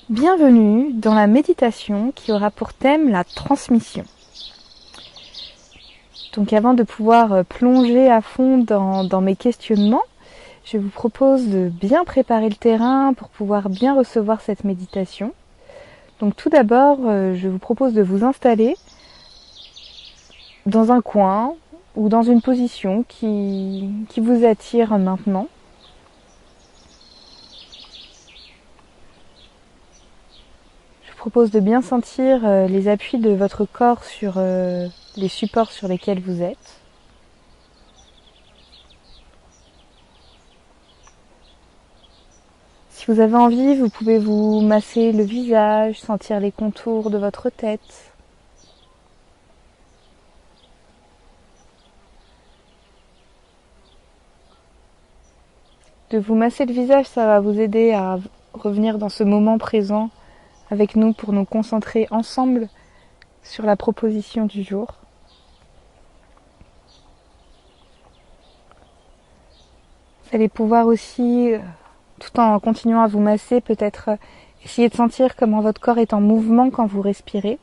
Bienvenue dans la méditation qui aura pour thème la transmission. Donc avant de pouvoir plonger à fond dans mes questionnements, je vous propose de bien préparer le terrain pour pouvoir bien recevoir cette méditation. Donc tout d'abord, je vous propose de vous installer dans un coin ou dans une position qui vous attire maintenant. Je vous propose de bien sentir les appuis de votre corps sur les supports sur lesquels vous êtes. Si vous avez envie, vous pouvez vous masser le visage, sentir les contours de votre tête. De vous masser le visage, ça va vous aider à revenir dans ce moment présent avec nous pour nous concentrer ensemble sur la proposition du jour. Vous allez pouvoir aussi, tout en continuant à vous masser, peut-être essayer de sentir comment votre corps est en mouvement quand vous respirez.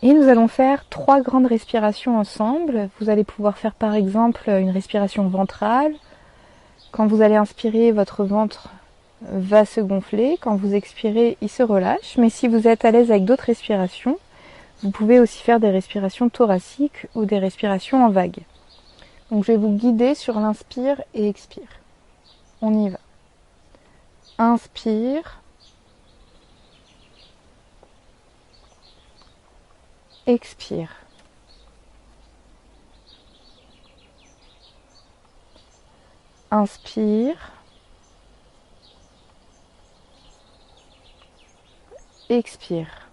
Et nous allons faire 3 grandes respirations ensemble. Vous allez pouvoir faire par exemple une respiration ventrale. Quand vous allez inspirer, votre ventre va se gonfler. Quand vous expirez, il se relâche. Mais si vous êtes à l'aise avec d'autres respirations, vous pouvez aussi faire des respirations thoraciques ou des respirations en vague. Donc je vais vous guider sur l'inspire et expire. On y va. Inspire. Expire. Inspire. Expire.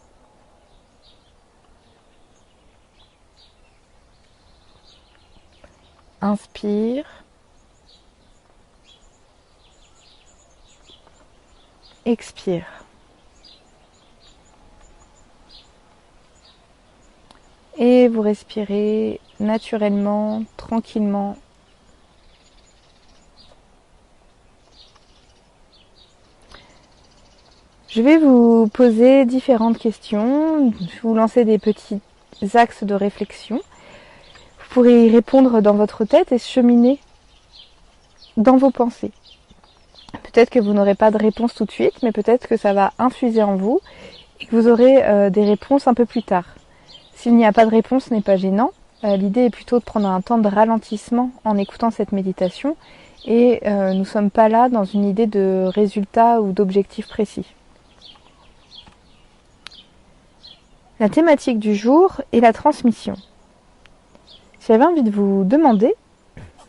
Inspire. Expire. Et vous respirez naturellement, tranquillement. Je vais vous poser différentes questions, je vais vous lancer des petits axes de réflexion. Vous pourrez y répondre dans votre tête et cheminer dans vos pensées. Peut-être que vous n'aurez pas de réponse tout de suite, mais peut-être que ça va infuser en vous et que vous aurez des réponses un peu plus tard. S'il n'y a pas de réponse, ce n'est pas gênant. L'idée est plutôt de prendre un temps de ralentissement en écoutant cette méditation et nous ne sommes pas là dans une idée de résultat ou d'objectif précis. La thématique du jour est la transmission. J'avais envie de vous demander,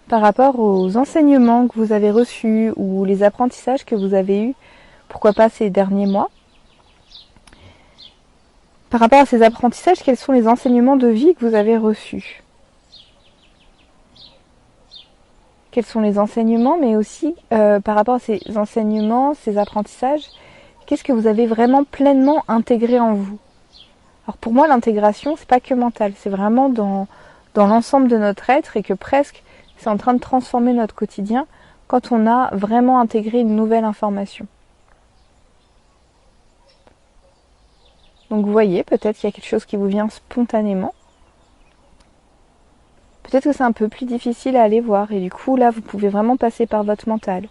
par rapport aux enseignements que vous avez reçus ou les apprentissages que vous avez eus, pourquoi pas ces derniers mois, par rapport à ces apprentissages, quels sont les enseignements de vie que vous avez reçus? Quels sont les enseignements, mais aussi par rapport à ces enseignements, ces apprentissages, qu'est-ce que vous avez vraiment pleinement intégré en vous? Alors pour moi, l'intégration, c'est pas que mental, c'est vraiment dans l'ensemble de notre être et que presque c'est en train de transformer notre quotidien quand on a vraiment intégré une nouvelle information. Donc vous voyez, peut-être qu'il y a quelque chose qui vous vient spontanément. Peut-être que c'est un peu plus difficile à aller voir et du coup là vous pouvez vraiment passer par votre mental.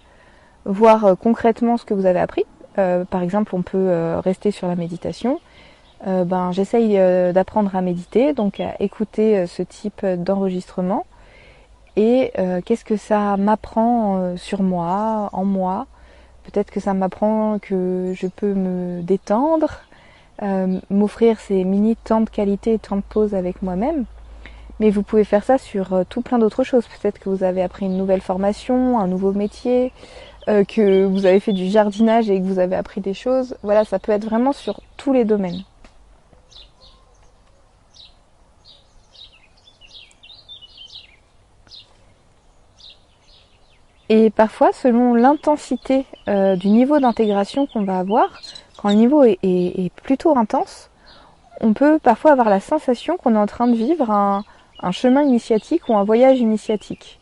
Voir concrètement ce que vous avez appris. Par exemple on peut rester sur la méditation. J'essaye d'apprendre à méditer, donc à écouter ce type d'enregistrement. Et qu'est-ce que ça m'apprend sur moi, en moi. Peut-être que ça m'apprend que je peux me détendre, m'offrir ces mini temps de qualité et temps de pause avec moi-même. Mais vous pouvez faire ça sur tout plein d'autres choses. Peut-être que vous avez appris une nouvelle formation, un nouveau métier, que vous avez fait du jardinage et que vous avez appris des choses. Voilà, ça peut être vraiment sur tous les domaines. Et parfois, selon l'intensité du niveau d'intégration qu'on va avoir, quand le niveau est plutôt intense, on peut parfois avoir la sensation qu'on est en train de vivre un chemin initiatique ou un voyage initiatique.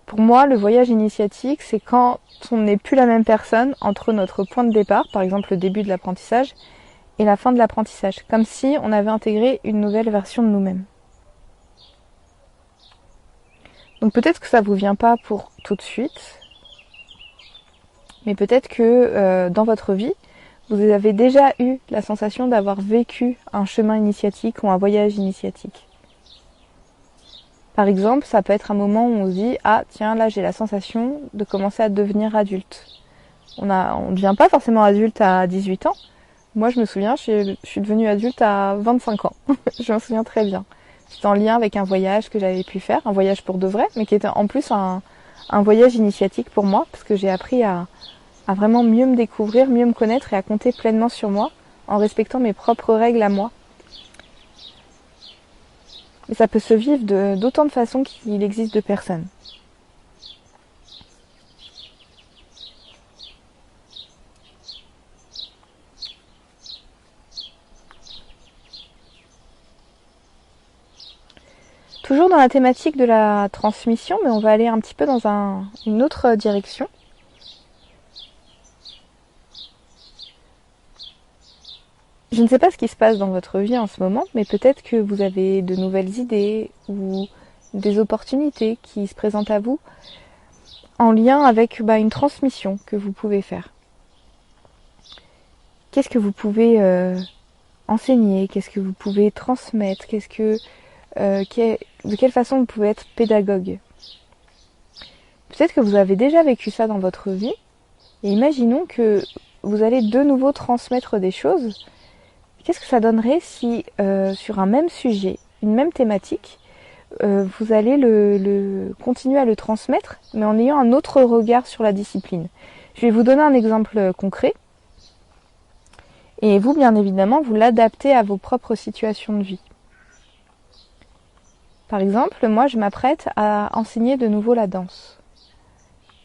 Pour moi, le voyage initiatique, c'est quand on n'est plus la même personne entre notre point de départ, par exemple le début de l'apprentissage, et la fin de l'apprentissage, comme si on avait intégré une nouvelle version de nous-mêmes. Donc peut-être que ça vous vient pas pour tout de suite, mais peut-être que dans votre vie, vous avez déjà eu la sensation d'avoir vécu un chemin initiatique ou un voyage initiatique. Par exemple, ça peut être un moment où on se dit « Ah tiens, là j'ai la sensation de commencer à devenir adulte ». On ne devient pas forcément adulte à 18 ans. Moi je me souviens, je suis devenue adulte à 25 ans. Je m'en souviens très bien. C'était en lien avec un voyage que j'avais pu faire, un voyage pour de vrai, mais qui était en plus un voyage initiatique pour moi, parce que j'ai appris à vraiment mieux me découvrir, mieux me connaître et à compter pleinement sur moi, en respectant mes propres règles à moi. Et ça peut se vivre d'autant de façons qu'il existe de personnes. Toujours dans la thématique de la transmission, mais on va aller un petit peu dans une autre direction. Je ne sais pas ce qui se passe dans votre vie en ce moment, mais peut-être que vous avez de nouvelles idées ou des opportunités qui se présentent à vous en lien avec une transmission que vous pouvez faire. Qu'est-ce que vous pouvez enseigner? Qu'est-ce que vous pouvez transmettre? De quelle façon vous pouvez être pédagogue? Peut-être que vous avez déjà vécu ça dans votre vie, et imaginons que vous allez de nouveau transmettre des choses. Qu'est-ce que ça donnerait si, sur un même sujet, une même thématique, vous allez continuer à le transmettre, mais en ayant un autre regard sur la discipline? Je vais vous donner un exemple concret. Et vous, bien évidemment, vous l'adaptez à vos propres situations de vie. Par exemple, moi, je m'apprête à enseigner de nouveau la danse.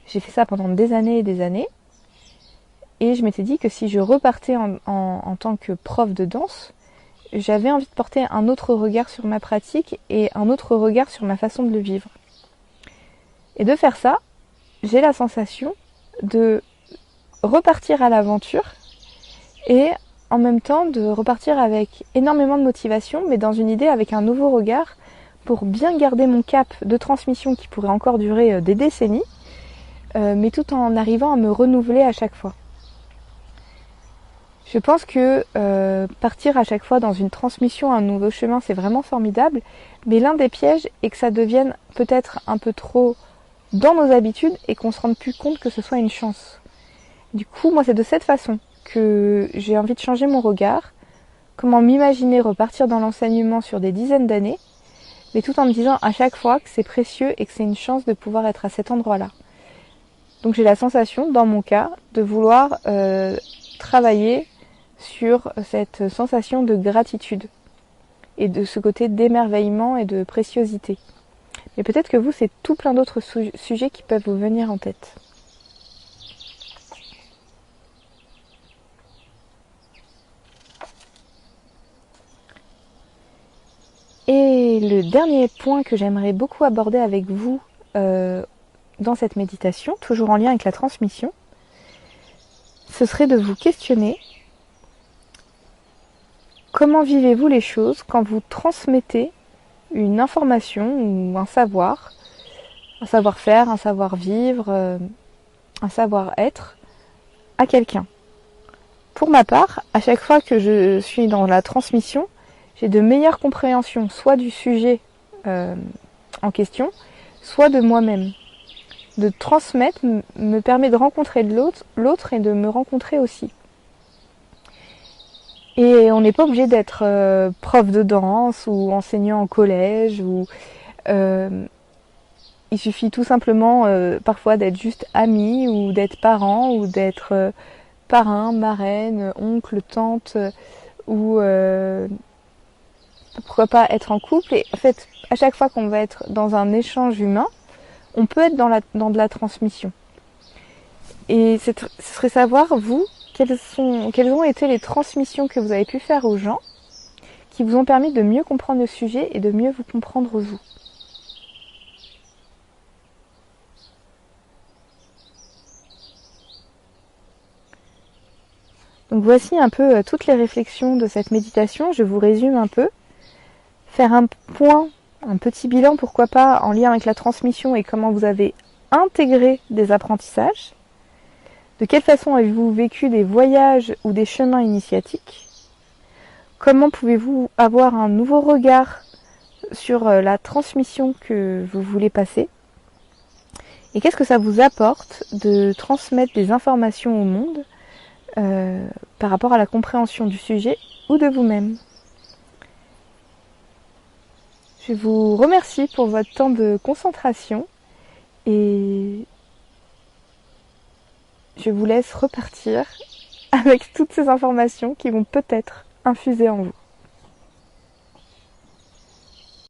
J'ai fait ça pendant des années et des années. Et je m'étais dit que si je repartais en tant que prof de danse, j'avais envie de porter un autre regard sur ma pratique et un autre regard sur ma façon de le vivre. Et de faire ça, j'ai la sensation de repartir à l'aventure et en même temps de repartir avec énormément de motivation, mais dans une idée avec un nouveau regard pour bien garder mon cap de transmission qui pourrait encore durer des décennies, mais tout en arrivant à me renouveler à chaque fois. Je pense que partir à chaque fois dans une transmission, un nouveau chemin, c'est vraiment formidable, mais l'un des pièges est que ça devienne peut-être un peu trop dans nos habitudes et qu'on se rende plus compte que ce soit une chance. Du coup, moi, c'est de cette façon que j'ai envie de changer mon regard, comment m'imaginer repartir dans l'enseignement sur des dizaines d'années, mais tout en me disant à chaque fois que c'est précieux et que c'est une chance de pouvoir être à cet endroit-là. Donc j'ai la sensation, dans mon cas, de vouloir travailler sur cette sensation de gratitude et de ce côté d'émerveillement et de préciosité. Mais peut-être que vous, c'est tout plein d'autres sujets qui peuvent vous venir en tête. Et le dernier point que j'aimerais beaucoup aborder avec vous dans cette méditation, toujours en lien avec la transmission, ce serait de vous questionner comment vivez-vous les choses quand vous transmettez une information ou un savoir, un savoir-faire, un savoir-vivre, un savoir-être à quelqu'un. Pour ma part, à chaque fois que je suis dans la transmission, j'ai de meilleures compréhensions, soit du sujet en question, soit de moi-même. De transmettre me permet de rencontrer de l'autre et de me rencontrer aussi. Et on n'est pas obligé d'être prof de danse ou enseignant en collège. Il suffit tout simplement parfois d'être juste ami ou d'être parent ou d'être parrain, marraine, oncle, tante ou pourquoi pas être en couple. Et en fait, à chaque fois qu'on va être dans un échange humain, on peut être dans de la transmission. Et ce serait savoir, vous, quelles ont été les transmissions que vous avez pu faire aux gens qui vous ont permis de mieux comprendre le sujet et de mieux vous comprendre vous. Donc voici un peu toutes les réflexions de cette méditation. Je vous résume un peu. Faire un point, un petit bilan, pourquoi pas, en lien avec la transmission et comment vous avez intégré des apprentissages. De quelle façon avez-vous vécu des voyages ou des chemins initiatiques? Comment pouvez-vous avoir un nouveau regard sur la transmission que vous voulez passer? Et qu'est-ce que ça vous apporte de transmettre des informations au monde par rapport à la compréhension du sujet ou de vous-même? Je vous remercie pour votre temps de concentration et je vous laisse repartir avec toutes ces informations qui vont peut-être infuser en vous.